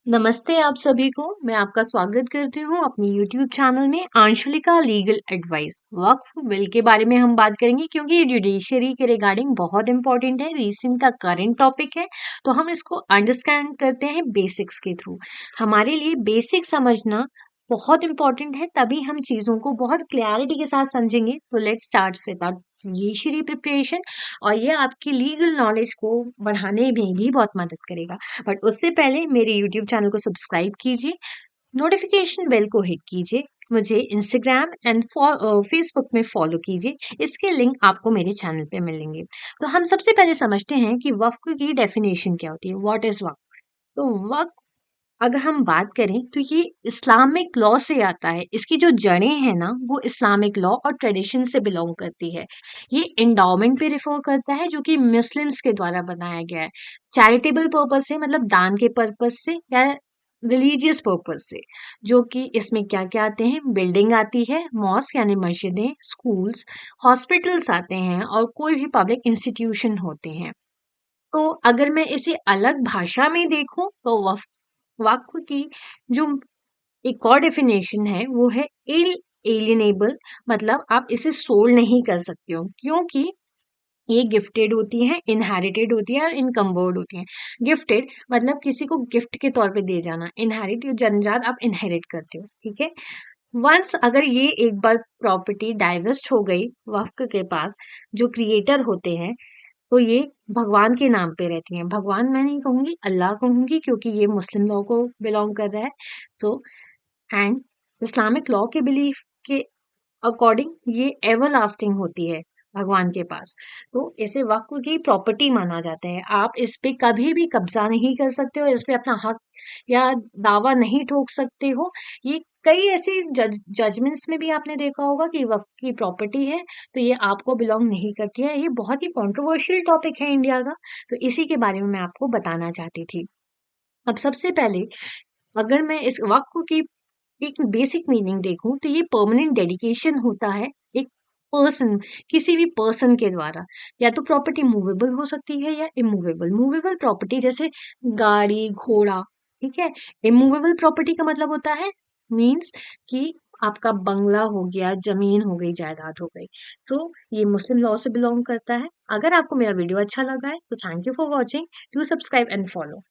नमस्ते आप सभी को। मैं आपका स्वागत करती हूँ अपनी YouTube चैनल में आंशलिका लीगल एडवाइस। वक्फ बिल के बारे में हम बात करेंगे क्योंकि ये जुडिशरी के रिगार्डिंग बहुत इंपॉर्टेंट है, रीसेंट का करंट टॉपिक है। तो हम इसको अंडरस्टैंड करते हैं बेसिक्स के थ्रू। हमारे लिए बेसिक समझना बहुत इंपॉर्टेंट है, तभी हम चीज़ों को बहुत क्लैरिटी के साथ समझेंगे। तो let's start with our judiciary preparation, और ये आपकी लीगल नॉलेज को बढ़ाने में भी बहुत मदद करेगा। बट उससे पहले मेरे यूट्यूब चैनल को सब्सक्राइब कीजिए, नोटिफिकेशन बेल को हिट कीजिए, मुझे इंस्टाग्राम एंड फेसबुक में फॉलो कीजिए। इसके लिंक आपको मेरे चैनल पे मिलेंगे। तो हम सबसे पहले समझते हैं कि वक्फ की डेफिनेशन क्या होती है। व्हाट इज वक्फ? तो वक्फ, अगर हम बात करें तो ये इस्लामिक लॉ से आता है। इसकी जो जड़ें हैं ना, वो इस्लामिक लॉ और ट्रेडिशन से बिलोंग करती है। ये इंडाउमेंट पे रिफर करता है जो कि मुस्लिम्स के द्वारा बनाया गया है। चैरिटेबल पर्पज से, मतलब दान के पर्पज से या रिलीजियस पर्पज से। जो कि इसमें क्या क्या आते हैं? बिल्डिंग आती है, मॉस्क यानी मस्जिदें, स्कूल्स, हॉस्पिटल्स आते हैं, और कोई भी पब्लिक इंस्टीट्यूशन होते हैं। तो अगर मैं इसे अलग भाषा में देखूं तो वाक्य की जो एक और डेफिनेशन है वो है इल एलिनेबल। मतलब आप इसे सोल्ड नहीं कर सकते हो, क्योंकि ये गिफ्टेड होती हैं, इनहेरिटेड होती है और इनकम्बर्ड होती हैं। गिफ्टेड मतलब किसी को गिफ्ट के तौर पे दे जाना, इनहेरिट जन्मजात आप इनहेरिट करते हो, ठीक है। वंस अगर ये एक बार प्रॉपर्टी डाइवर्स्ट हो गई वक्फ के पास, जो क्रिएटर होते हैं, तो ये भगवान के नाम पे रहती हैं। भगवान मैं नहीं कहूंगी, अल्लाह कहूंगी, क्योंकि ये मुस्लिम लॉ को बिलोंग कर रहा है। सो एंड इस्लामिक लॉ के बिलीफ के अकॉर्डिंग ये एवरलास्टिंग होती है भगवान के पास। तो इसे वक्फ की प्रॉपर्टी माना जाता है। आप इस पे कभी भी कब्जा नहीं कर सकते हो, इस पे अपना हक या दावा नहीं ठोक सकते हो। ये कई ऐसे जजमेंट्स में भी आपने देखा होगा कि वक्फ की प्रॉपर्टी है तो ये आपको बिलोंग नहीं करती है। ये बहुत ही कंट्रोवर्शियल टॉपिक है इंडिया का, तो इसी के बारे में मैं आपको बताना चाहती थी। अब सबसे पहले अगर मैं इस वक्फ की एक बेसिक मीनिंग देखूं तो ये परमानेंट डेडिकेशन होता है एक पर्सन, किसी भी पर्सन के द्वारा। या तो प्रॉपर्टी मूवेबल हो सकती है या इमूवेबल। मूवेबल प्रॉपर्टी जैसे गाड़ी, घोड़ा, ठीक है। इमूवेबल प्रॉपर्टी का मतलब होता है, मीन्स कि आपका बंगला हो गया, जमीन हो गई, जायदाद हो गई। सो ये मुस्लिम लॉ से बिलोंग करता है। अगर आपको मेरा वीडियो अच्छा लगा है तो thank you for watching. Do subscribe and follow.